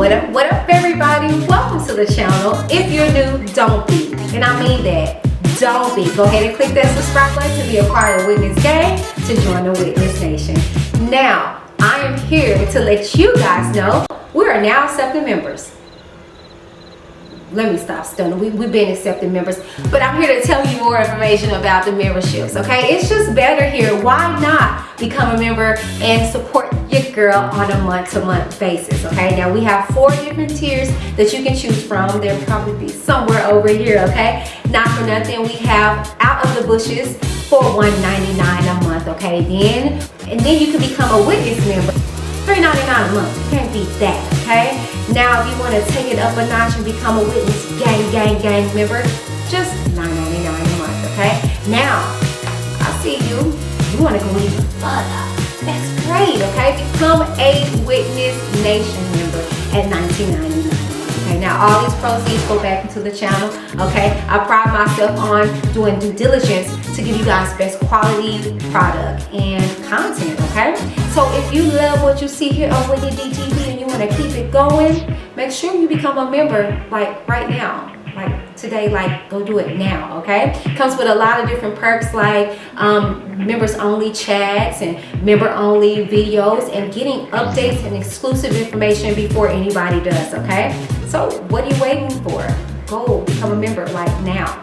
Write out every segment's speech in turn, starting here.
What up everybody? Welcome to the channel. If you're new, don't be. And I mean that. Don't be. Go ahead and click that subscribe button to be a part of Whitney's gang, to join the Witness Nation. Now, I am here to let you guys know we are now accepting members. Let me stop stunning. We've been accepting members, but I'm here to tell you more information about the memberships, okay? It's just better here. Why not become a member and support your girl on a month-to-month basis, okay? Now, we have 4 different tiers that you can choose from. They'll probably be somewhere over here, okay? Not for nothing, we have Out of the Bushes for $1.99 a month, okay? And then you can become a Witness member. $3.99 a month. You can't beat that, okay? Now, if you want to take it up a notch and become a Witness gang member, just $9.99 a month, okay? Now, I see you. You want to go even further. That's great, okay? Become a Witness Nation member at $19.99. Okay, now all these proceeds go back into the channel, okay? I pride myself on doing due diligence to give you guys best quality product and content, okay? So if you love what you see here on Whitney DTV and you want to keep it going, make sure you become a member like right now. Like today, like go do it now, okay? Comes with a lot of different perks like members only chats and member only videos and getting updates and exclusive information before anybody does, okay? So what are you waiting for? Go become a member like now.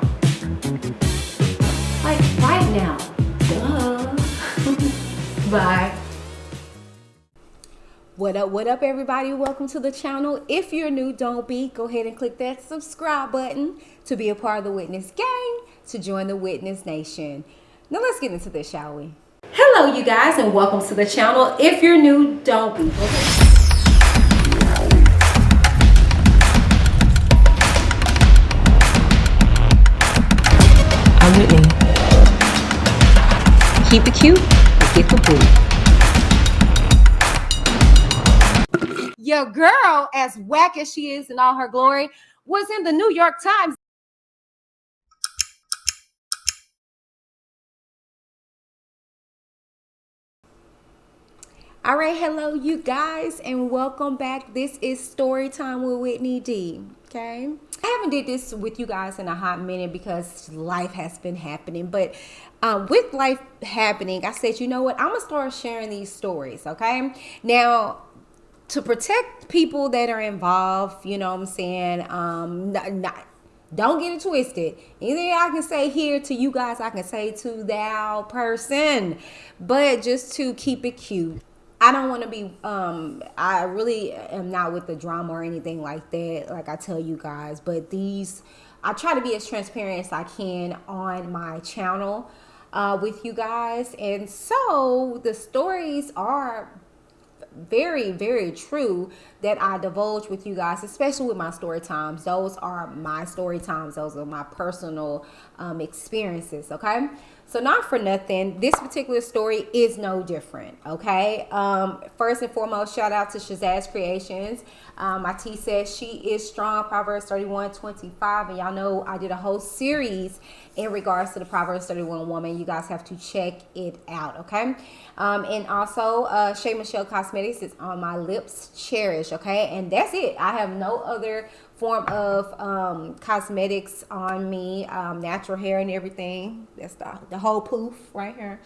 Like right now. Duh. Bye. What up everybody? Welcome to the channel. If you're new, don't be. Go ahead and click that subscribe button to be a part of the Witness gang, to join the Witness Nation. Now let's get into this, shall we? Hello you guys and welcome to the channel. If you're new, don't be. I'm Whitney. Keep it cute, get the boo. Your girl, as whack as she is in all her glory, was in the New York Times. All right, hello you guys and welcome back. This is Storytime with Whitney D, okay? I haven't did this with you guys in a hot minute because life has been happening, but with life happening, I said, you know what? I'm gonna start sharing these stories, okay? Now, to protect people that are involved, you know what I'm saying? Don't get it twisted. Anything I can say here to you guys, I can say to thou person. But just to keep it cute. I don't want to be, I really am not with the drama or anything like that, like I tell you guys. But I try to be as transparent as I can on my channel with you guys. And so the stories are very true that I divulge with you guys, especially with my story times. Those are my story times. Those are my personal experiences, okay? So not for nothing, this particular story is no different, okay? First and foremost, shout out to Shazazz Creations. My T says she is strong, Proverbs 31:25, and y'all know I did a whole series in regards to the Proverbs 31 woman. You guys have to check it out, okay? And also, Shay Michelle Cosmetics is on my lips, Cherish, okay? And that's it. I have no other form of cosmetics on me, natural hair and everything. That's the whole poof right here.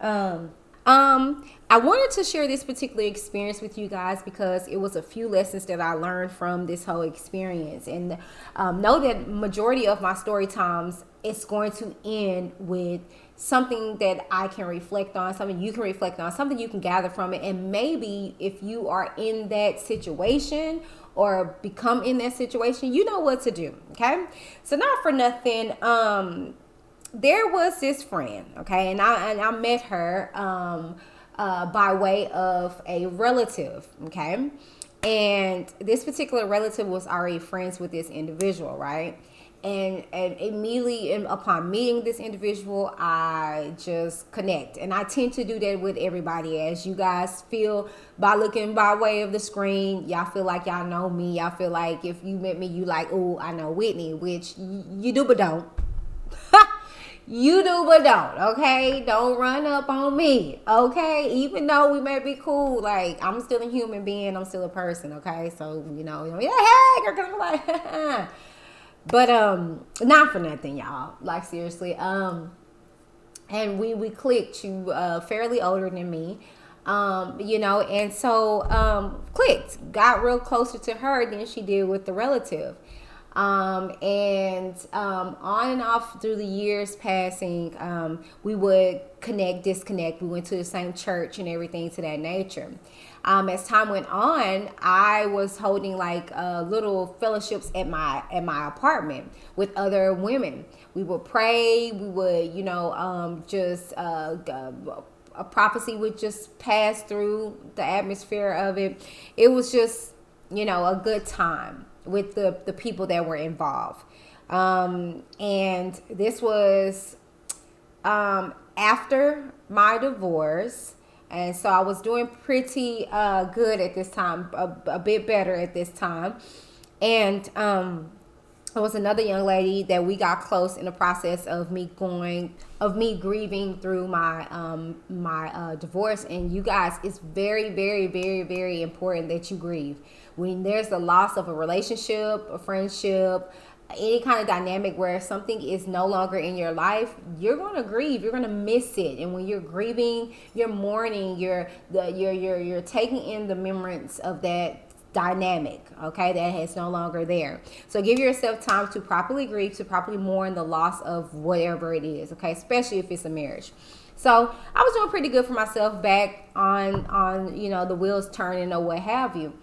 I wanted to share this particular experience with you guys because it was a few lessons that I learned from this whole experience. And know that majority of my story times, it's going to end with something that I can reflect on, something you can reflect on, something you can gather from it. And maybe if you are in that situation or become in that situation, you know what to do, okay? So not for nothing, there was this friend, okay, and I met her by way of a relative, okay? And this particular relative was already friends with this individual, right? And immediately upon meeting this individual, I just connect. And I tend to do that with everybody. As you guys feel by looking by way of the screen, y'all feel like y'all know me. Y'all feel like if you met me, you like, oh, I know Whitney, which you do but don't. You do, but don't, okay? Don't run up on me, okay? Even though we may be cool, like, I'm still a human being, I'm still a person, okay? So, yeah, hey, girl, like, but, not for nothing, y'all. Like, seriously, and we clicked. You fairly older than me, and so clicked, got real closer to her than she did with the relative. On and off through the years passing, we would connect, disconnect. We went to the same church and everything to that nature. As time went on, I was holding like little fellowships at my apartment with other women. We would pray. We would, a prophecy would just pass through the atmosphere of it. It was just, a good time with the people that were involved. And this was after my divorce. And so I was doing pretty good at this time, a bit better at this time. And there was another young lady that we got close in the process of me grieving through my divorce. And you guys, it's very, very, very, very important that you grieve. When there's the loss of a relationship, a friendship, any kind of dynamic where something is no longer in your life, you're going to grieve. You're going to miss it. And when you're grieving, you're mourning. You're taking in the remembrance of that dynamic, okay, that is no longer there. So give yourself time to properly grieve, to properly mourn the loss of whatever it is, okay, especially if it's a marriage. So I was doing pretty good for myself back on the wheels turning or what have you.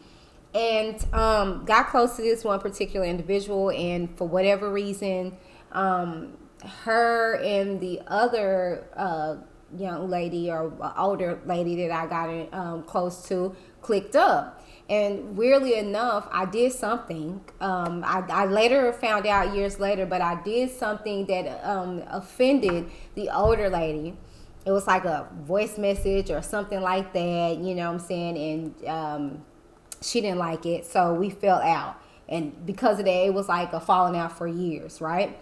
And got close to this one particular individual, and for whatever reason, her and the other young lady or older lady that I got close to clicked up. And weirdly enough, I did something. I later found out years later, but I did something that offended the older lady. It was like a voice message or something like that, you know what I'm saying? And she didn't like it, so we fell out. And because of that, it was like a falling out for years, right?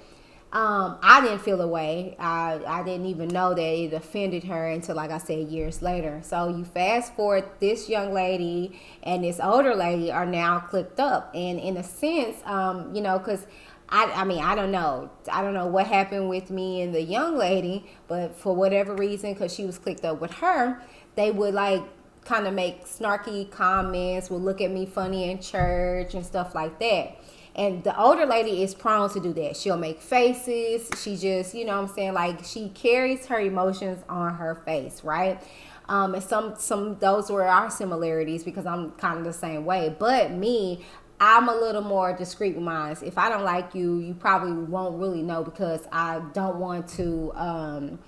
I didn't feel away. I didn't even know that it offended her until, like I said, years later. So you fast forward, this young lady and this older lady are now clicked up. And in a sense, because I don't know what happened with me and the young lady, but for whatever reason, because she was clicked up with her, they would like kind of make snarky comments, would look at me funny in church and stuff like that. And the older lady is prone to do that. She'll make faces. She just, like she carries her emotions on her face, right? And some those were our similarities because I'm kind of the same way. But me, I'm a little more discreet with mine. If I don't like you, you probably won't really know because I don't want to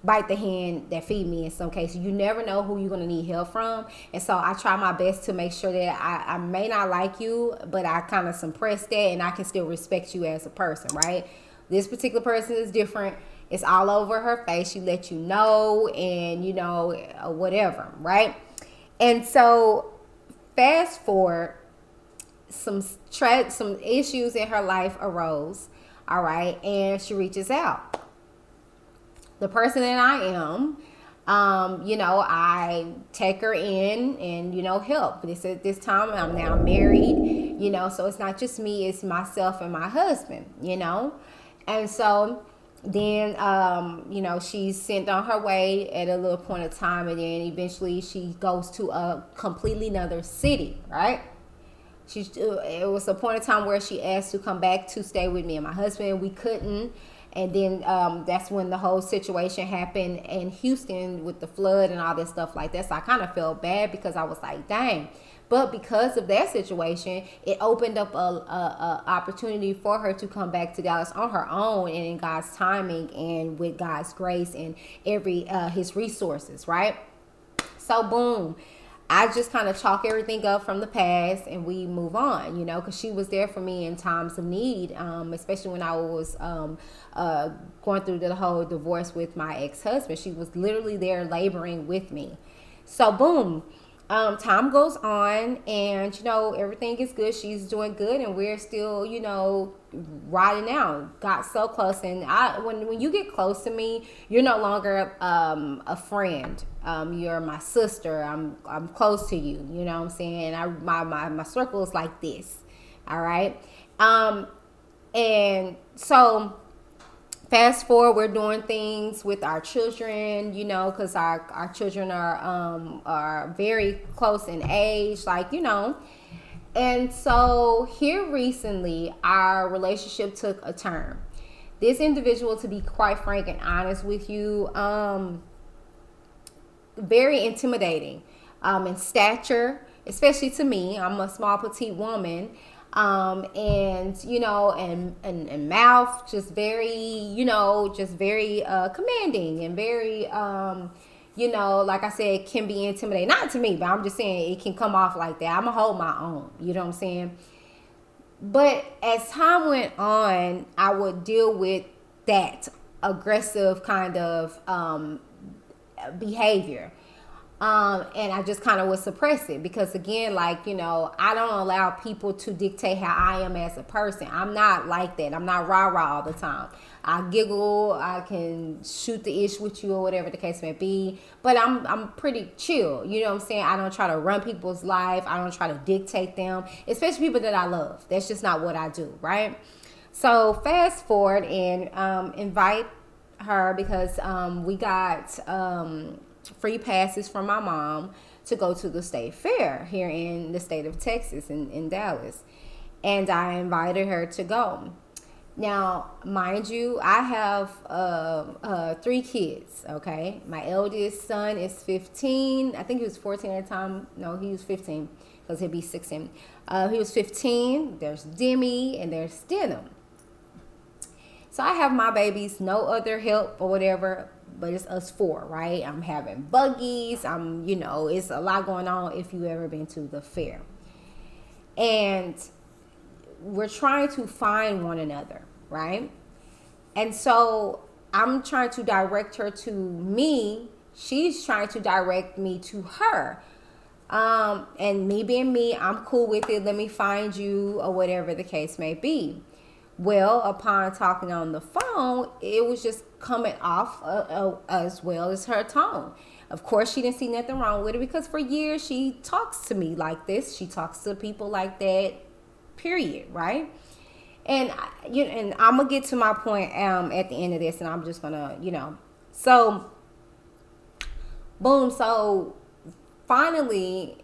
bite the hand that feed me in some cases. You never know who you're going to need help from. And so I try my best to make sure that I may not like you, but I kind of suppress that and I can still respect you as a person, right? This particular person is different. It's all over her face. She let you know and, whatever, right? And so fast forward, some issues in her life arose, all right? And she reaches out. The person that I am, I take her in and, help. At this time, I'm now married, so it's not just me, it's myself and my husband, And so then, she's sent on her way at a little point of time, and then eventually she goes to a completely another city, right? It was a point of time where she asked to come back to stay with me and my husband. We couldn't. And then that's when the whole situation happened in Houston with the flood and all this stuff like that. So I kind of felt bad because I was like, dang. But because of that situation, it opened up a opportunity for her to come back to Dallas on her own and in God's timing and with God's grace and his resources, right? So boom. I just kind of chalk everything up from the past and we move on, because she was there for me in times of need, especially when I was going through the whole divorce with my ex-husband. She was literally there laboring with me. So boom, time goes on, and everything is good. She's doing good, and we're still riding out. Got so close, and when you get close to me, you're no longer a friend. You're my sister. I'm close to you. You know what I'm saying? My circle is like this. All right. And so fast forward, we're doing things with our children, because our children are very close in age, and so here recently our relationship took a turn. This individual, to be quite frank and honest with you, very intimidating in stature, especially to me. I'm a small petite woman. And mouth, just very, commanding, and very, like I said, can be intimidating. Not to me, but I'm just saying it can come off like that. I'm gonna hold my own, you know what I'm saying? But as time went on, I would deal with that aggressive kind of behavior. And I just kind of would suppress it because, again, I don't allow people to dictate how I am as a person. I'm not like that. I'm not rah-rah all the time. I giggle. I can shoot the ish with you or whatever the case may be. But I'm pretty chill. You know what I'm saying? I don't try to run people's life. I don't try to dictate them, especially people that I love. That's just not what I do, right? So fast forward and invite her because we got free passes from my mom to go to the state fair here in the state of Texas in Dallas. And I invited her to go. Now, mind you, I have 3 kids, okay? My eldest son is 15. I think he was 14 at the time. No, he was 15 because he'll be 16. He was 15. There's Demi and there's Denham. So I have my babies, no other help or whatever, but it's us 4, right? I'm having buggies. It's a lot going on if you've ever been to the fair. And we're trying to find one another, right? And so I'm trying to direct her to me. She's trying to direct me to her. And me being me, I'm cool with it. Let me find you or whatever the case may be. Well, upon talking on the phone, it was just coming off as well as her tone. Of course, she didn't see nothing wrong with it because for years she talks to me like this. She talks to people like that, period, right? And I'm going to get to my point at the end of this, and I'm just going to, So, boom. So, finally,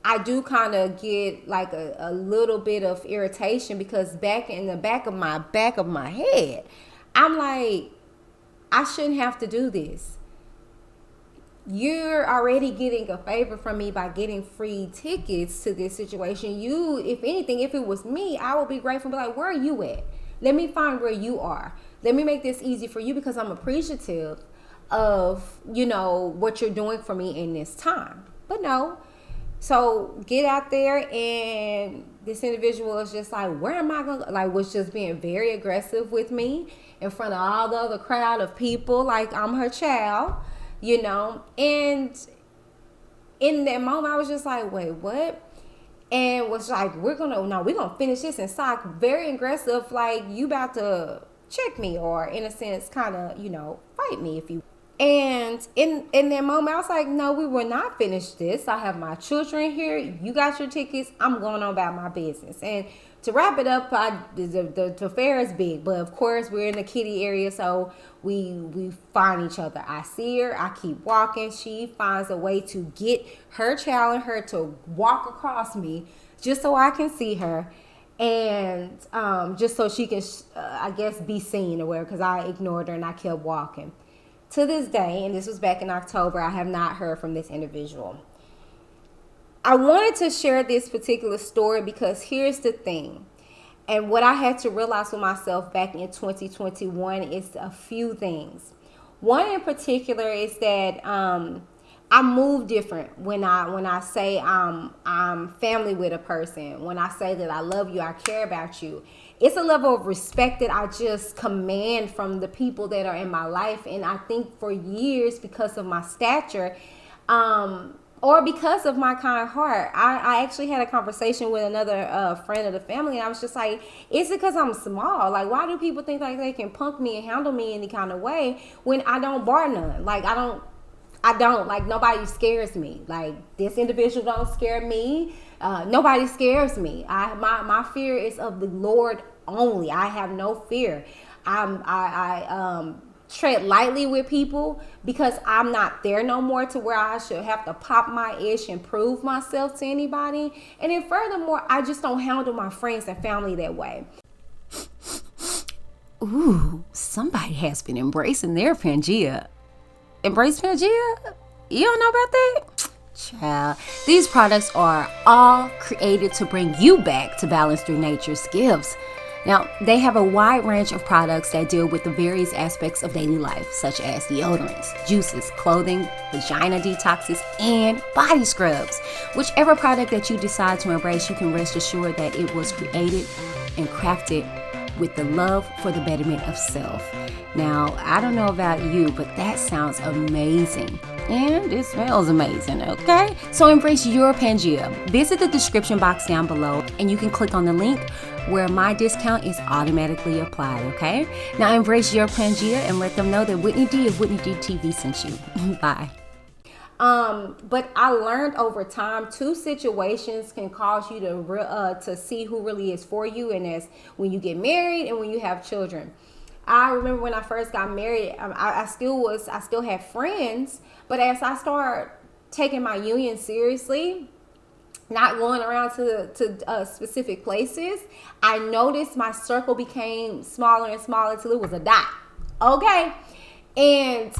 I do kind of get like a little bit of irritation because back in the back of my head, I'm like, I shouldn't have to do this. You're already getting a favor from me by getting free tickets to this situation. You, if anything, if it was me, I would be grateful and be like, where are you at? Let me find where you are. Let me make this easy for you because I'm appreciative of, what you're doing for me in this time. But no. So get out there, and this individual is just like, where am I going to, was just being very aggressive with me in front of all the other crowd of people, like I'm her child, and in that moment, I was just like, wait, what? And was like, we're going to finish this inside. Very aggressive, like you about to check me or in a sense, kind of, fight me if you. And in that moment, I was like, no, we will not finish this. I have my children here. You got your tickets. I'm going on about my business. And to wrap it up, the fair is big. But, of course, we're in the kiddie area, so we find each other. I see her. I keep walking. She finds a way to get her child and her to walk across me just so I can see her. And just so she can, I guess, be seen or whatever, because I ignored her and I kept walking. To this day, and this was back in October, I have not heard from this individual. I wanted to share this particular story because here's the thing. And what I had to realize for myself back in 2021 is a few things. One in particular is that I move different when I say I'm family with a person. When I say that I love you, I care about you. It's a level of respect that I just command from the people that are in my life. And I think for years, because of my stature, or because of my kind heart. I actually had a conversation with another friend of the family, and I was just like, is it because I'm small? Like, why do people think like they can punk me and handle me any kind of way when I don't bar none? Like, I don't like, nobody scares me. Like, this individual don't scare me. Nobody scares me. My fear is of the Lord only. I have no fear. I tread lightly with people because I'm not there no more to where I should have to pop my ish and prove myself to anybody. And then furthermore, I just don't handle my friends and family that way. Ooh, somebody has been embracing their Pangea. Embrace Pangea? You don't know about that? Child, these products are all created to bring you back to balance through nature's gifts. Now, they have a wide range of products that deal with the various aspects of daily life, such as deodorants, juices, clothing, vagina detoxes, and body scrubs. Whichever product that you decide to embrace, you can rest assured that it was created and crafted with the love for the betterment of self. Now, I don't know about you, but that sounds amazing. And it smells amazing, okay? So embrace your Pangea. Visit the description box down below and you can click on the link where my discount is automatically applied, okay? Now embrace your Pangea and let them know that Whitney D of Whitney D TV sent you. Bye. But I learned over time, two situations can cause you to see who really is for you, and that's when you get married and when you have children. I remember when I first got married, I still had friends, but as I started taking my union seriously, not going around to specific places, I noticed my circle became smaller and smaller until it was a dot. Okay, and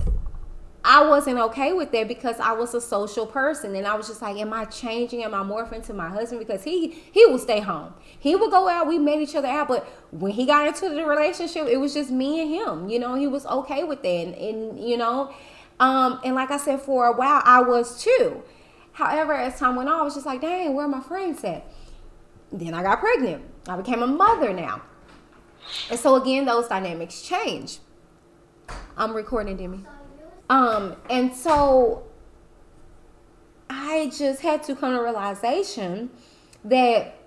I wasn't okay with that because I was a social person, and I was just like, am I changing? Am I morphing to my husband? Because he would stay home. He would go out. We met each other out. But when he got into the relationship, it was just me and him. You know, he was okay with that. And you know, and like I said, for a while, I was too. However, as time went on, I was just like, dang, where are my friends at? Then I got pregnant. I became a mother now. And so again, those dynamics change. I'm recording, Demi. And so I just had to come to realization that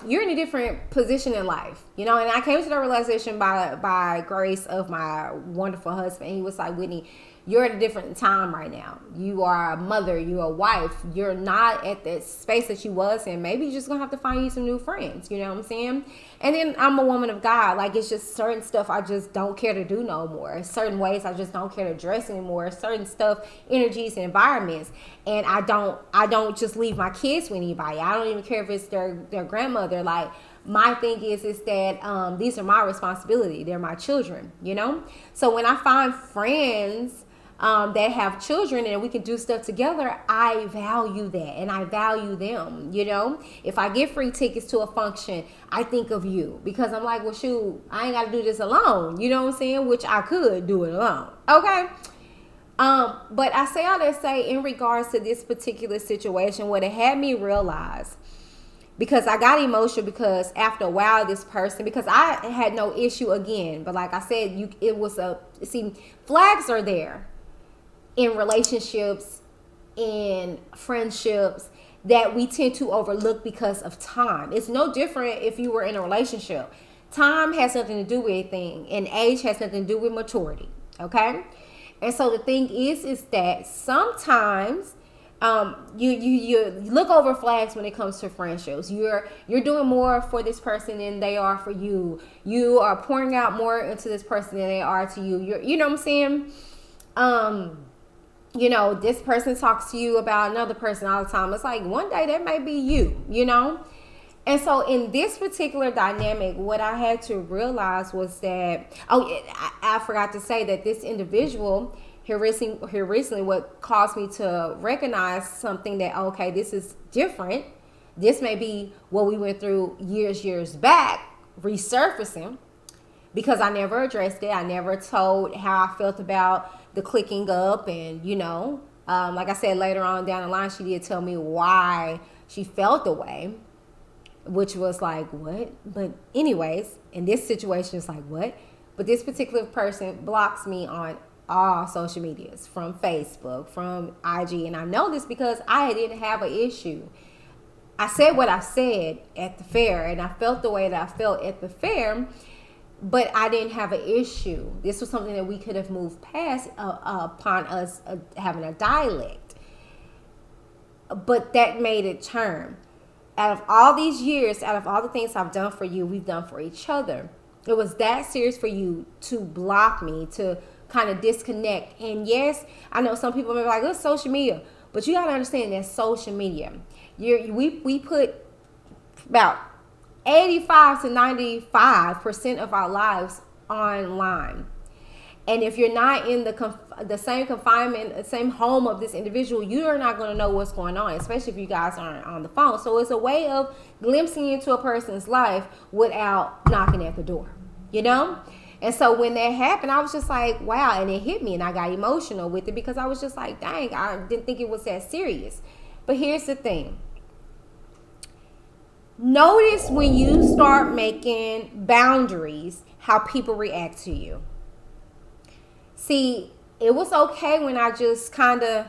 you're in a different position in life, you know, and I came to the realization by grace of my wonderful husband. He was like, Whitney, you're at a different time right now. You are a mother, you're a wife. You're not at that space that you was in. Maybe you're just gonna have to find you some new friends, you know what I'm saying? And then I'm a woman of God. Like, it's just certain stuff I just don't care to do no more. Certain ways I just don't care to dress anymore. Certain stuff, energies, and environments. And I don't just leave my kids with anybody. I don't even care if it's their grandmother. Like, my thing is that these are my responsibility. They're my children, you know? So when I find friends that have children and we can do stuff together, I value that and I value them, you know? If I get free tickets to a function, I think of you because I'm like, well, shoot, I ain't got to do this alone, you know what I'm saying? Which I could do it alone, okay? But I say all that say in regards to this particular situation, what it had me realize, because I got emotional because after a while, this person, because I had no issue again, but like I said, flags are there in relationships, in friendships that we tend to overlook because of time. It's no different if you were in a relationship. Time has nothing to do with anything, and age has nothing to do with maturity, okay? And so the thing is that sometimes you look over flags when it comes to friendships. You're doing more for this person than they are for you. You are pouring out more into this person than they are to you. You know what I'm saying? You know, this person talks to you about another person all the time. It's like one day that may be you, you know? And so in this particular dynamic, what I had to realize was that, I forgot to say that this individual here recently, what caused me to recognize something that, okay, this is different. This may be what we went through years back, resurfacing, because I never addressed it. I never told how I felt about the clicking up, and you know, like I said, later on down the line, she did tell me why she felt the way, which was like, what? But anyways, in this situation, it's like, what? But this particular person blocks me on all social medias, from Facebook, from IG. And I know this because I didn't have an issue. I said what I said at the fair, and I felt the way that I felt at the fair, but I didn't have an issue. This was something that we could have moved past upon us having a dialect. But that made it turn. Out of all these years, out of all the things I've done for you, we've done for each other. It was that serious for you to block me, to kind of disconnect. And yes, I know some people may be like, it's social media. But you got to understand that social media. We put about 85 to 95% of our lives online. And if you're not in the same confinement, the same home of this individual, you are not going to know what's going on, especially if you guys aren't on the phone. So it's a way of glimpsing into a person's life without knocking at the door, you know? And so when that happened, I was just like, wow. And it hit me, and I got emotional with it because I was just like, dang, I didn't think it was that serious. But here's the thing. Notice when you start making boundaries, how people react to you. See, it was okay when I just kind of,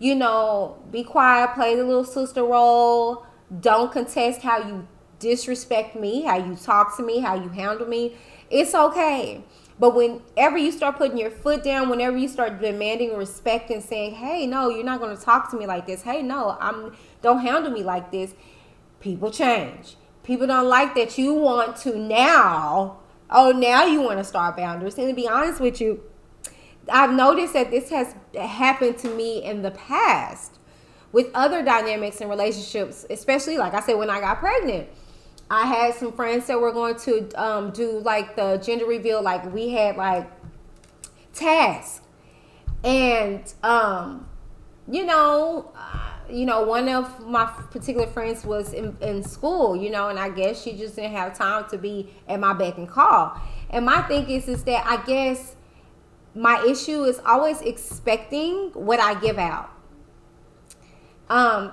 be quiet, play the little sister role, don't contest how you disrespect me, how you talk to me, how you handle me. It's okay. But whenever you start putting your foot down, whenever you start demanding respect and saying, hey, no, you're not going to talk to me like this. Hey, no, don't handle me like this. People change. People don't like that you want to now. Oh, now you want to start boundaries. And to be honest with you, I've noticed that this has happened to me in the past with other dynamics and relationships, especially, like I said, when I got pregnant. I had some friends that were going to do like the gender reveal, like we had like tasks. And, one of my particular friends was in school, and I guess she just didn't have time to be at my beck and call. And my thing is that I guess my issue is always expecting what I give out.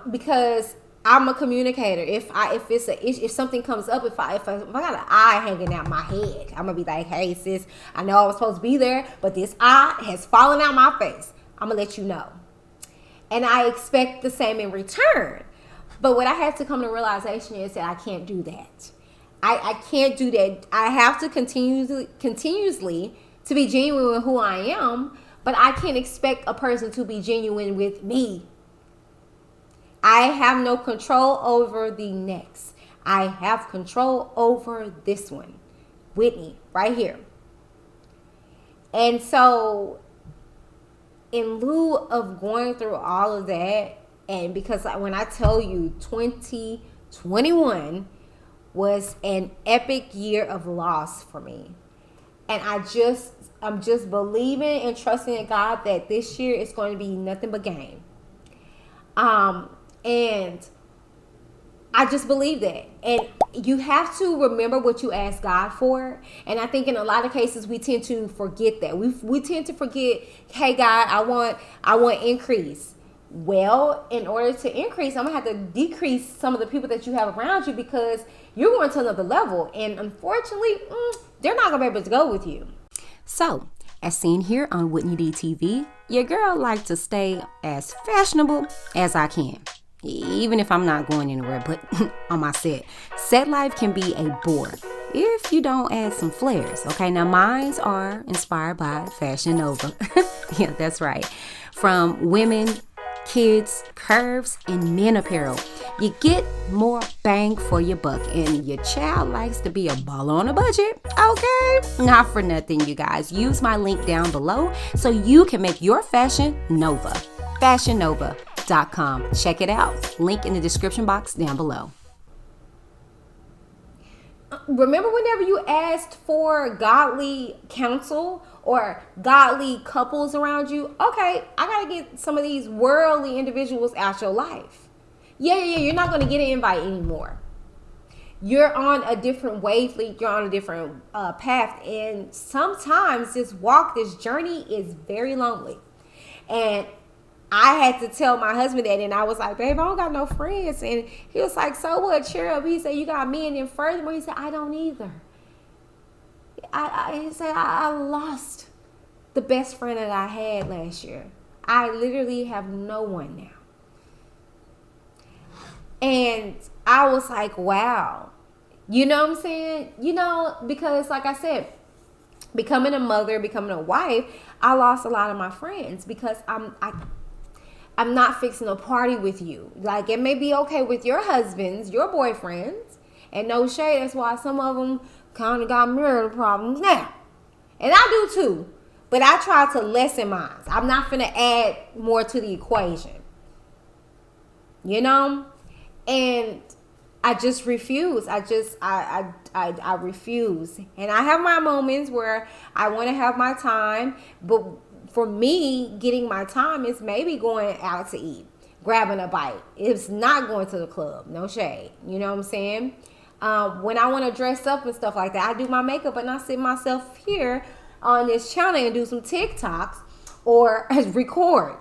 Because I'm a communicator. If something comes up, if I got an eye hanging out my head, I'm gonna be like, hey sis, I know I was supposed to be there, but this eye has fallen out my face. I'm gonna let you know. And I expect the same in return. But what I had to come to realization is that I can't do that. I can't do that. I have to continuously to be genuine with who I am, but I can't expect a person to be genuine with me. I have no control over the next. I have control over this one. Whitney, right here. And so, in lieu of going through all of that, and because when I tell you 2021 was an epic year of loss for me. And I'm just believing and trusting in God that this year is going to be nothing but gain. And I just believe that. And you have to remember what you ask God for. And I think in a lot of cases we tend to forget that. We tend to forget, hey God, I want increase. Well, in order to increase, I'm gonna have to decrease some of the people that you have around you because you're going to another level. And unfortunately, they're not gonna be able to go with you. So, as seen here on Whitney D TV, your girl likes to stay as fashionable as I can. Even if I'm not going anywhere but on my set. Set life can be a bore if you don't add some flares. Okay, now mines are inspired by Fashion Nova. Yeah, that's right. From women, kids, curves, and men apparel. You get more bang for your buck, and your child likes to be a baller on a budget. Okay, not for nothing, you guys. Use my link down below so you can make your fashion Nova. FashionNova.com. Check it out. Link in the description box down below. Remember whenever you asked for godly counsel or godly couples around you? Okay, I gotta get some of these worldly individuals out your life. Yeah, you're not gonna get an invite anymore. You're on a different wavelength, you're on a different path, and sometimes this journey is very lonely. And I had to tell my husband that, and I was like, babe, I don't got no friends. And he was like, so what? Cheer up. He said, you got me. And then furthermore, he said, I don't either. He said, I lost the best friend that I had last year. I literally have no one now. And I was like, wow. You know what I'm saying? You know, because like I said, becoming a mother, becoming a wife, I lost a lot of my friends because I'm not fixing a party with you. Like, it may be okay with your husbands, your boyfriends, and no shade. That's why some of them kind of got marital problems now. And I do too. But I try to lessen mine. I'm not going to add more to the equation. You know? And I just refuse. I refuse. And I have my moments where I want to have my time. But for me, getting my time is maybe going out to eat, grabbing a bite. It's not going to the club. No shade. You know what I'm saying? When I want to dress up and stuff like that, I do my makeup and I sit myself here on this channel and do some TikToks or record.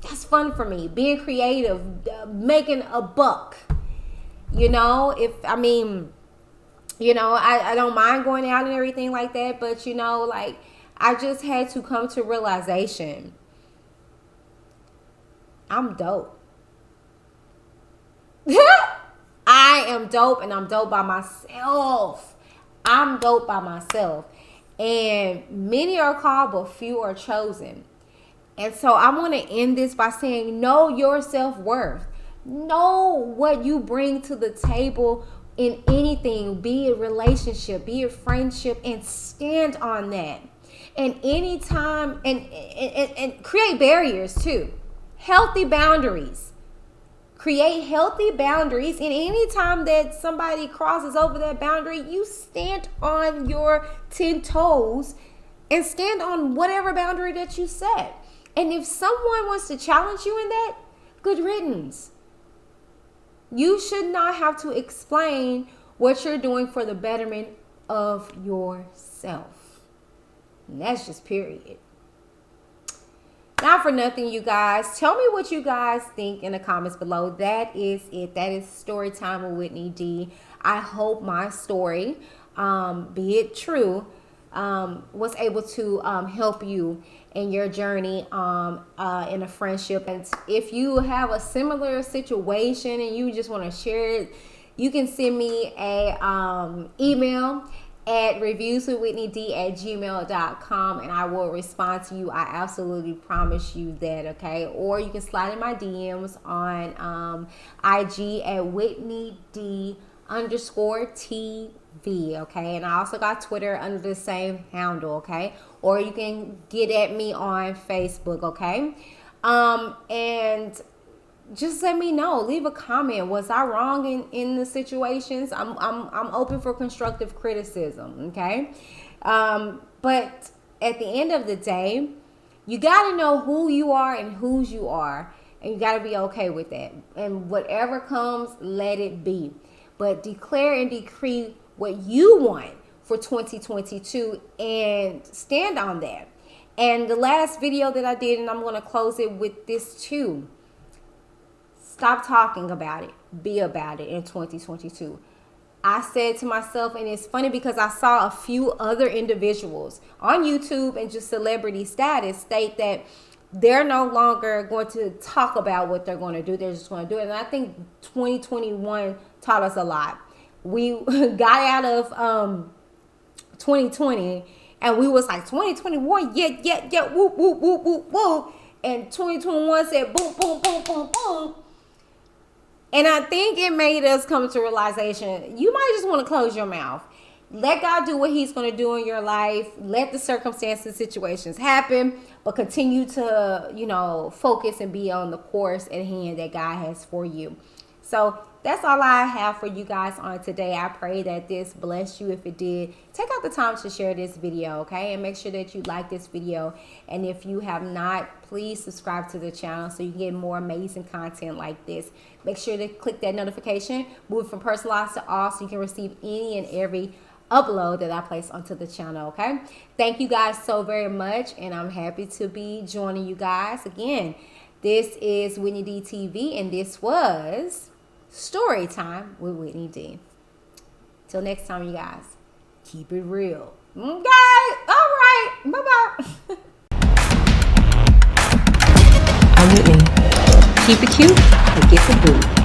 That's fun for me. Being creative, making a buck. You know, I don't mind going out and everything like that, but you know, like, I just had to come to realization, I'm dope. I am dope, and I'm dope by myself. I'm dope by myself. And many are called, but few are chosen. And so I want to end this by saying, know your self-worth. Know what you bring to the table in anything, be it relationship, be it friendship, and stand on that. And anytime, and create barriers too. Healthy boundaries. Create healthy boundaries, and anytime that somebody crosses over that boundary, you stand on your 10 toes and stand on whatever boundary that you set. And if someone wants to challenge you in that, good riddance. You should not have to explain what you're doing for the betterment of yourself. And that's just period. Not for nothing, you guys. Tell me what you guys think in the comments below. That is it. That is Storytime with Whitney D. I hope my story, be it true, was able to help you in your journey in a friendship. And if you have a similar situation and you just want to share it, you can send me a email at reviewswithwhitneyd@gmail.com, and I will respond to you. I absolutely promise you that, okay? Or you can slide in my DMs on IG at WhitneyD_TV, okay? And I also got Twitter under the same handle, okay? Or you can get at me on Facebook, okay? And just let me know. Leave a comment. Was I wrong in the situations? I'm open for constructive criticism, okay? But at the end of the day, you got to know who you are and whose you are, and you got to be okay with that. And whatever comes, let it be. But declare and decree what you want for 2022 and stand on that. And the last video that I did, and I'm going to close it with this too. Stop talking about it. Be about it in 2022. I said to myself, and it's funny because I saw a few other individuals on YouTube and just celebrity status state that they're no longer going to talk about what they're going to do. They're just going to do it. And I think 2021 taught us a lot. We got out of 2020 and we was like 2021, yeah, whoop, whoop, whoop, whoop, whoop. And 2021 said boom, boom, boom, boom, boom. And I think it made us come to realization, you might just want to close your mouth. Let God do what he's going to do in your life. Let the circumstances, situations happen, but continue to, focus and be on the course at hand that God has for you. So that's all I have for you guys on today. I pray that this blessed you. If it did, take out the time to share this video, okay? And make sure that you like this video. And if you have not, please subscribe to the channel so you can get more amazing content like this. Make sure to click that notification, move from personalized to all so you can receive any and every upload that I place onto the channel, okay? Thank you guys so very much, and I'm happy to be joining you guys. Again, this is Whitney D TV, and this was Storytime with Whitney D. Till next time, you guys, keep it real. Okay? All right. Bye-bye. Keep it cute, but get the boot.